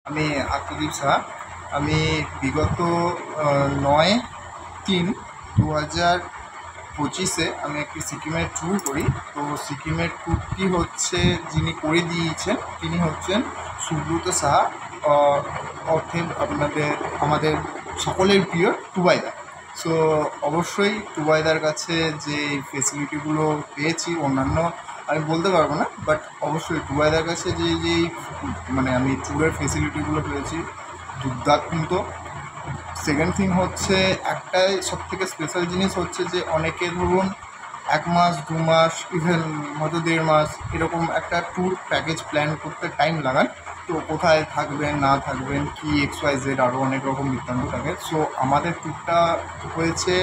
আমি আত্মদীপ সাহা। আমি বিগত 9/3/2025 আমি একটি সিকিমের ট্যুর করি। তো সিকিমের ট্যুরটি হচ্ছে যিনি করে দিয়েছেন তিনি হচ্ছেন সুব্রত সাহা, অর্থের আমাদের সকলের প্রিয় টুবাইদা। সো অবশ্যই টুবাইদার কাছে যে ফেসিলিটিগুলো পেয়েছি অন্যান্য আমি বলতে পারবো না, বাট অবশ্যই টুবাইদার কাছে যেই মানে আমি ট্যুরের ফেসিলিটিগুলো পেয়েছি দুর্দান্ত। সেকেন্ড থিং হচ্ছে একটাই সবথেকে স্পেশাল জিনিস হচ্ছে যে অনেকে ধরুন 1 মাস 2 মাস ইভেন হয়তো 1.5 মাস এরকম একটা ট্যুর প্যাকেজ প্ল্যান করতে টাইম লাগান। তো কোথায় থাকবেন না থাকবেন কি XYZ আরও অনেক রকম বৃত্তান্ত থাকে। সো আমাদের ট্যুরটা হয়েছে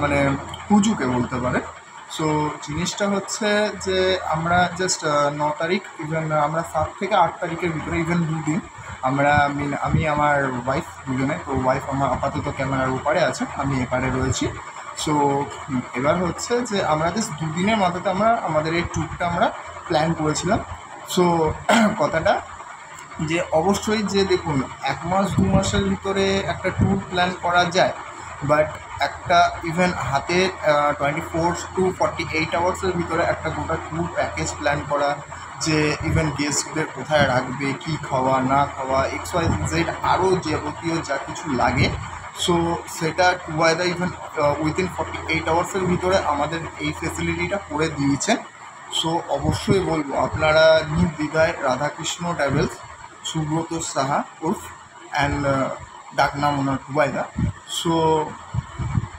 মানে হুজুকে বলতে পারে। সো জিনিসটা হচ্ছে যে আমরা জাস্ট 9 তারিখ ইভেন আমরা 7 থেকে 8 তারিখের ভিতরে ইভেন 2 দিন আমরা আমি আমার ওয়াইফ দুজনে। তো ওয়াইফ আমার আপাতত ক্যামেরার ওপারে আছে, আমি এপারে রয়েছি। সো এবার হচ্ছে যে আমরা জাস্ট 2 দিনের মাথাতে আমরা আমাদের এই ট্যুরটা আমরা প্ল্যান করেছিলাম। সো কথাটা যে অবশ্যই যে দেখুন 1 মাস 2 মাসের ভিতরে একটা ট্যুর প্ল্যান করা যায়, বাট একটা ইভেন হাতে 24 to 48 আওয়ার্সের ভিতরে একটা গোটা ট্যুর প্যাকেজ প্ল্যান করা, যে ইভেন গেস্টদের কোথায় রাখবে, কী খাওয়া না খাওয়া XYZ আরও যাবতীয় যা কিছু লাগে। সো সেটা টুবাইদা ইভেন উইদিন 48 আওয়ার্সের ভিতরে আমাদের এই ফেসিলিটিটা করে দিয়েছেন। সো অবশ্যই বলবো আপনারা নির্দ্বিধায় রাধাকৃষ্ণ ট্রাভেলস, সুব্রত সাহা উর্ফ অ্যান্ড ডাকনাম ওনার টুবাইদা। সো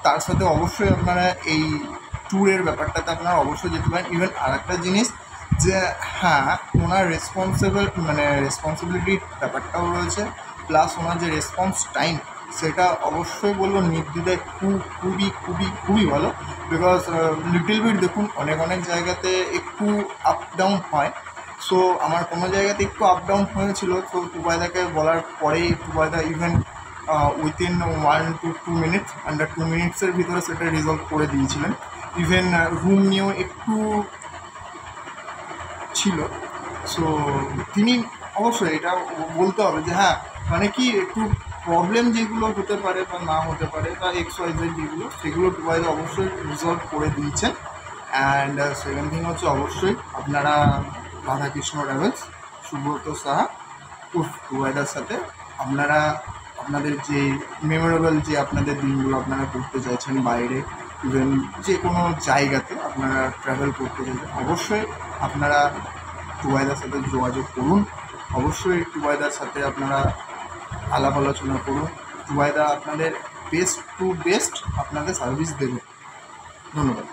তার সাথে অবশ্যই আপনারা এই ট্যুরের ব্যাপারটাতে আপনারা অবশ্যই যেতে পারেন। ইভেন আর একটা জিনিস যে হ্যাঁ ওনার রেসপন্সিবিলিটির ব্যাপারটাও রয়েছে, প্লাস ওনার যে রেসপন্স টাইম সেটা অবশ্যই বলবো নির্দ্বিধায় খুবই খুবই খুবই ভালো। বিকজ লিটল বিট দেখুন অনেক জায়গাতে একটু আপ ডাউন হয়। সো আমার কোনো জায়গাতে একটু আপ ডাউন হয়েছিল, তো টুবাইদাকে বলার পরেই টুবাইদা even within 1 to 2 minutes under 2 মিনিটসের ভিতরে সেটা রিজলভ করে দিয়েছিলেন। ইভেন রুম নিয়েও একটু ছিল। সো তিনি অবশ্যই এটা বলতে হবে যে হ্যাঁ মানে কি একটু প্রবলেম যেগুলো হতে পারে বা না হতে পারে বা XYZ যেগুলো সেগুলো টুবাইদা অবশ্যই রিজলভ করে দিয়েছেন। অ্যান্ড সেকেন্ড থিং হচ্ছে অবশ্যই আপনারা রাধাকৃষ্ণ ট্রাভেলস সুব্রত সাহা উর্ফ টুবাইদার সাথে আপনারা আপনাদের যে মেমোরেবল যে আপনাদের দিনগুলো আপনারা করতে চাইছেন বাইরে ইভেন যে কোনো জায়গাতে আপনারা ট্রাভেল করতে চাইছেন, অবশ্যই আপনারা টুবাইদার সাথে যোগাযোগ করুন। অবশ্যই টুবাইদার সাথে আপনারা আলাপ আলোচনা করুন। টুবাইদা আপনাদের বেস্ট টু বেস্ট আপনাদের সার্ভিস দেবে। ধন্যবাদ।